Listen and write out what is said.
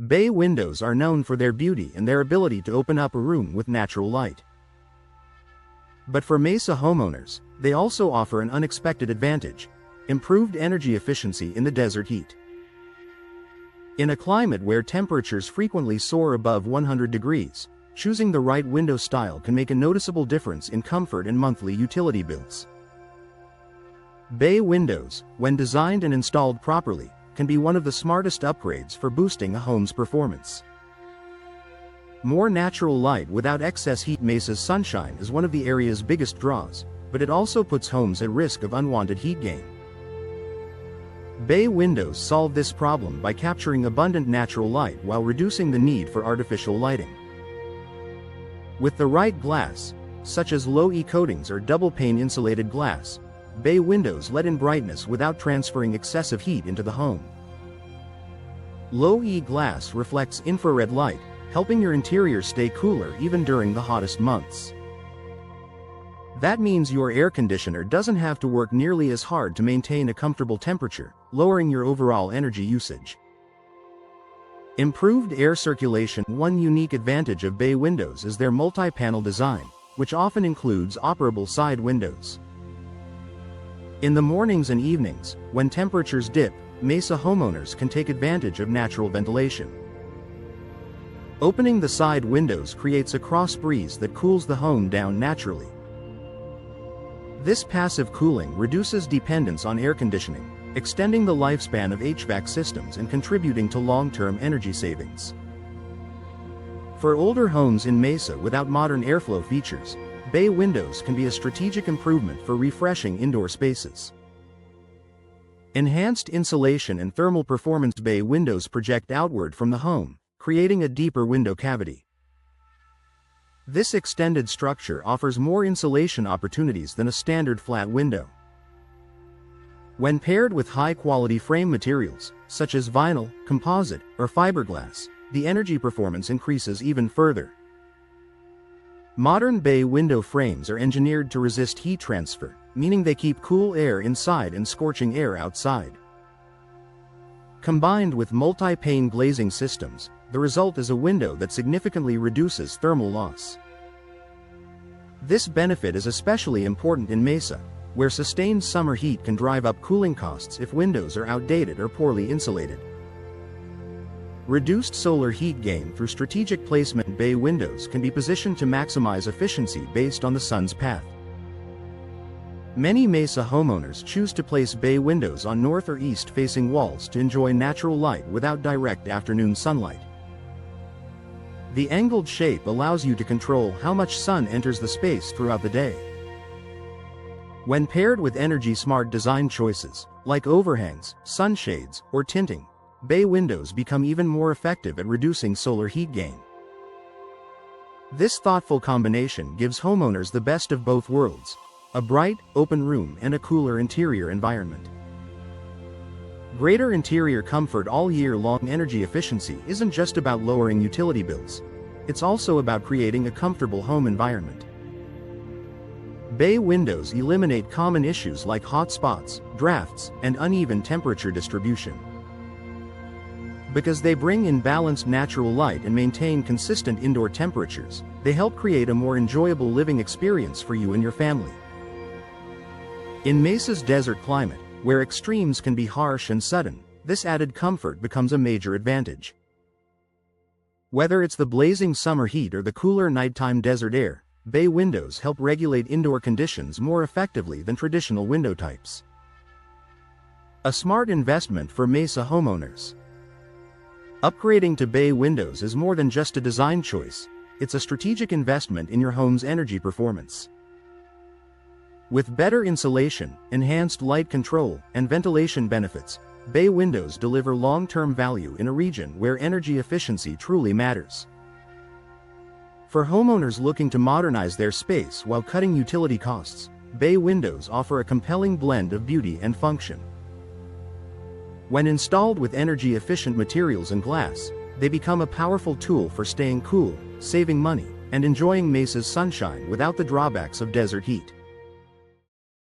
Bay windows are known for their beauty and their ability to open up a room with natural light. But for Mesa homeowners, they also offer an unexpected advantage: improved energy efficiency in the desert heat. In a climate where temperatures frequently soar above 100 degrees, choosing the right window style can make a noticeable difference in comfort and monthly utility bills. Bay windows, when designed and installed properly, can be one of the smartest upgrades for boosting a home's performance. More natural light without excess heat. Mesa's sunshine is one of the area's biggest draws, but it also puts homes at risk of unwanted heat gain. Bay windows solve this problem by capturing abundant natural light while reducing the need for artificial lighting. With the right glass, such as low-E coatings or double-pane insulated glass, bay windows let in brightness without transferring excessive heat into the home. Low-E glass reflects infrared light, helping your interior stay cooler even during the hottest months. That means your air conditioner doesn't have to work nearly as hard to maintain a comfortable temperature, lowering your overall energy usage. Improved air circulation. One unique advantage of bay windows is their multi-panel design, which often includes operable side windows. In the mornings and evenings, when temperatures dip, Mesa homeowners can take advantage of natural ventilation. Opening the side windows creates a cross breeze that cools the home down naturally. This passive cooling reduces dependence on air conditioning, extending the lifespan of HVAC systems and contributing to long-term energy savings. For older homes in Mesa without modern airflow features, bay windows can be a strategic improvement for refreshing indoor spaces. Enhanced insulation and thermal performance. Bay windows project outward from the home, creating a deeper window cavity. This extended structure offers more insulation opportunities than a standard flat window. When paired with high-quality frame materials, such as vinyl, composite, or fiberglass, the energy performance increases even further. Modern bay window frames are engineered to resist heat transfer, meaning they keep cool air inside and scorching air outside. Combined with multi-pane glazing systems, the result is a window that significantly reduces thermal loss. This benefit is especially important in Mesa, where sustained summer heat can drive up cooling costs if windows are outdated or poorly insulated. Reduced solar heat gain through strategic placement. Bay windows can be positioned to maximize efficiency based on the sun's path. Many Mesa homeowners choose to place bay windows on north or east-facing walls to enjoy natural light without direct afternoon sunlight. The angled shape allows you to control how much sun enters the space throughout the day. When paired with energy-smart design choices, like overhangs, sunshades, or tinting, bay windows become even more effective at reducing solar heat gain. This thoughtful combination gives homeowners the best of both worlds: a bright, open room and a cooler interior environment. Greater interior comfort all year long. Energy efficiency isn't just about lowering utility bills. It's also about creating a comfortable home environment. Bay windows eliminate common issues like hot spots, drafts, and uneven temperature distribution. Because they bring in balanced natural light and maintain consistent indoor temperatures, they help create a more enjoyable living experience for you and your family. In Mesa's desert climate, where extremes can be harsh and sudden, this added comfort becomes a major advantage. Whether it's the blazing summer heat or the cooler nighttime desert air, bay windows help regulate indoor conditions more effectively than traditional window types. A smart investment for Mesa homeowners. Upgrading to bay windows is more than just a design choice, it's a strategic investment in your home's energy performance. With better insulation, enhanced light control, and ventilation benefits, bay windows deliver long-term value in a region where energy efficiency truly matters. For homeowners looking to modernize their space while cutting utility costs, bay windows offer a compelling blend of beauty and function. When installed with energy-efficient materials and glass, they become a powerful tool for staying cool, saving money, and enjoying Mesa's sunshine without the drawbacks of desert heat.